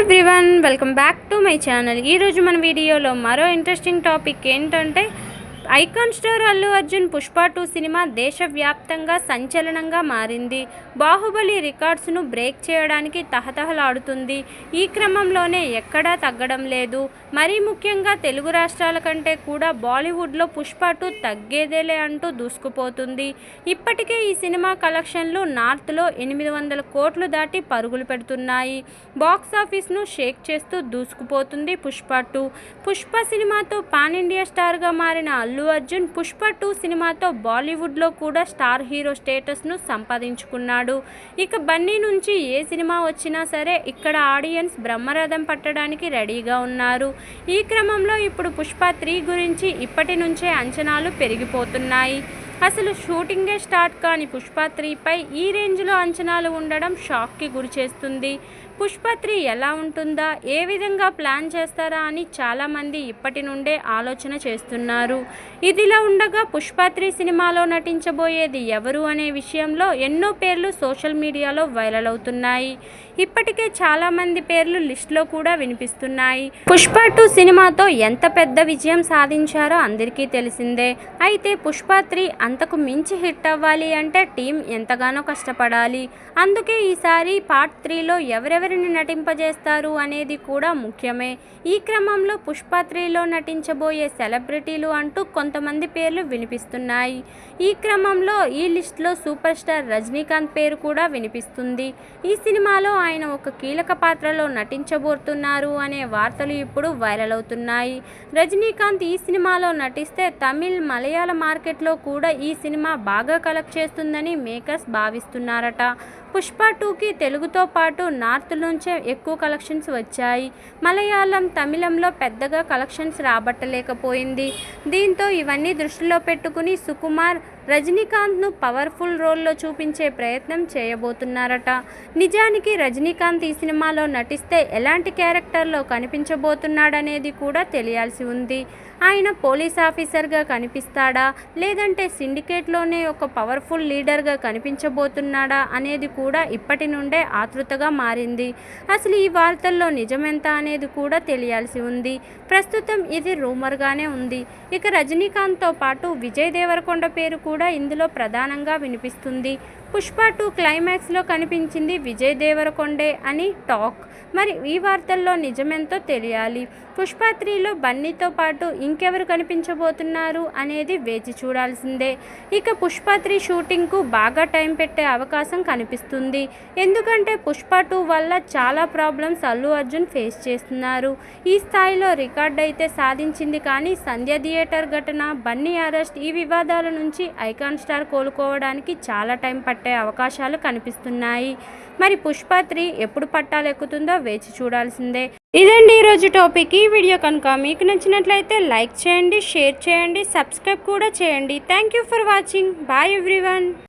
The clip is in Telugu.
Everyone, welcome back to my channel. ఈరోజు మన వీడియోలో మరో ఇంట్రెస్టింగ్ టాపిక్ ఏంటంటే icon star Allu Arjun Pushpa 2 cinema దేశవ్యాప్తంగా సంచలనంగా మారింది. బాహుబలి రికార్డ్స్ను బ్రేక్ చేయడానికి తహతహలాడుతుంది. ఈ క్రమంలోనే ఎక్కడా తగ్గడం లేదు. మరీ ముఖ్యంగా తెలుగు రాష్ట్రాల కంటే కూడా బాలీవుడ్లో పుష్ప 2 తగ్గేదేలే అంటూ దూసుకుపోతుంది. ఇప్పటికే ఈ సినిమా కలెక్షన్లు నార్త్లో 800 కోట్లు దాటి పరుగులు పెడుతున్నాయి. బాక్సాఫీస్ను షేక్ చేస్తూ దూసుకుపోతుంది పుష్ప 2. పుష్ప సినిమాతో పాన్ ఇండియా స్టార్గా మారిన అల్లు అర్జున్ పుష్ప 2 సినిమాతో బాలీవుడ్లో కూడా స్టార్ హీరో స్టేటస్ను సంపాదించుకున్నాడు. ఇక బన్నీ నుంచి ఏ సినిమా వచ్చినా సరే ఇక్కడ ఆడియన్స్ బ్రహ్మరథం పట్టడానికి రెడీగా ఉన్నారు. ఈ క్రమంలో ఇప్పుడు పుష్ప 3 గురించి ఇప్పటి నుంచే అంచనాలు పెరిగిపోతున్నాయి. అసలు షూటింగే స్టార్ట్ కాని పుష్ప 3పై ఈ రేంజ్లో అంచనాలు ఉండడం షాక్కి గురిచేస్తుంది. పుష్ప 3 ఎలా ఉంటుందా, ఏ విధంగా ప్లాన్ చేస్తారా అని చాలామంది ఇప్పటి నుండే ఆలోచన చేస్తున్నారు. ఇదిలా ఉండగా పుష్ప 3 సినిమాలో నటించబోయేది ఎవరు అనే విషయంలో ఎన్నో పేర్లు సోషల్ మీడియాలో వైరల్ అవుతున్నాయి. ఇప్పటికే చాలామంది పేర్లు లిస్టులో కూడా వినిపిస్తున్నాయి. పుష్ప 2 సినిమాతో ఎంత పెద్ద విజయం సాధించారో అందరికీ తెలిసిందే. అయితే పుష్ప 3 అంతకు మించి హిట్ అవ్వాలి అంటే టీం ఎంతగానో కష్టపడాలి. అందుకే ఈసారి పార్ట్ 3లో ఎవరెవరిని నటింపజేస్తారు అనేది కూడా ముఖ్యమే. ఈ క్రమంలో పుష్ప 3లో నటించబోయే సెలబ్రిటీలు అంటూ కొంతమంది పేర్లు వినిపిస్తున్నాయి. ఈ క్రమంలో ఈ లిస్టులో సూపర్ స్టార్ రజనీకాంత్ పేరు కూడా వినిపిస్తుంది. ఈ సినిమాలో ఆయన ఒక కీలక పాత్రలో నటించబోతున్నారు అనే వార్తలు ఇప్పుడు వైరల్ అవుతున్నాయి. రజనీకాంత్ ఈ సినిమాలో నటిస్తే తమిళ్, మలయాళ మార్కెట్లో కూడా ఈ సినిమా బాగా కలెక్ట్ చేస్తుందని మేకర్స్ భావిస్తున్నారట. పుష్ప 2కి తెలుగుతో పాటు నార్త్ నుంచే ఎక్కువ కలెక్షన్స్ వచ్చాయి. మలయాళం, తమిళంలో పెద్దగా కలెక్షన్స్ రాబట్టలేకపోయింది. దీంతో ఇవన్నీ దృష్టిలో పెట్టుకుని సుకుమార్ రజనీకాంత్ను పవర్ఫుల్ రోల్లో చూపించే ప్రయత్నం చేయబోతున్నారట. నిజానికి రజనీకాంత్ ఈ సినిమాలో నటిస్తే ఎలాంటి క్యారెక్టర్లో కనిపించబోతున్నాడనేది కూడా తెలియాల్సి ఉంది. ఆయన పోలీస్ ఆఫీసర్గా కనిపిస్తాడా, లేదంటే సిండికేట్లోనే ఒక పవర్ఫుల్ లీడర్గా కనిపించబోతున్నాడా అనేది కూడా ఇప్పటి నుండే ఆతృతగా మారింది. అసలు ఈ వార్తల్లో నిజమెంత అనేది కూడా తెలియాల్సి ఉంది. ప్రస్తుతం ఇది రూమర్గానే ఉంది. ఇక రజనీకాంత్తో పాటు విజయ్ దేవరకొండ పేరు కూడా ఇందులో ప్రధానంగా వినిపిస్తుంది. పుష్ప 2 క్లైమాక్స్లో కనిపించింది విజయ్ దేవరకొండే అని టాక్. మరి ఈ వార్తల్లో నిజమెంతో తెలియాలి. పుష్ప 3లో బన్నీతో పాటు ఇంకెవరు కనిపించబోతున్నారు అనేది వేచి చూడాల్సిందే. ఇక పుష్ప 3 షూటింగ్కు బాగా టైం పెట్టే అవకాశం కనిపిస్తుంది. ఎందుకంటే పుష్ప 2 వల్ల చాలా ప్రాబ్లమ్స్ అల్లు అర్జున్ ఫేస్ చేస్తున్నారు. ఈ స్థాయిలో రికార్డ్ అయితే సాధించింది, కానీ సంధ్య థియేటర్ ఘటన, బన్నీ అరెస్ట్, ఈ వివాదాల నుంచి ఐకాన్ స్టార్ కోలుకోవడానికి చాలా టైం పట్టే అవకాశాలు కనిపిస్తున్నాయి. మరి పుష్ప 3 ఎప్పుడు పట్టాలెక్కుతుందో వేచి చూడాల్సిందే. ఇదండి ఈరోజు టాపిక్. ఈ వీడియో కనుక మీకు నచ్చినట్లయితే లైక్ చేయండి, షేర్ చేయండి, సబ్స్క్రైబ్ కూడా చేయండి. Thank you for watching. Bye everyone.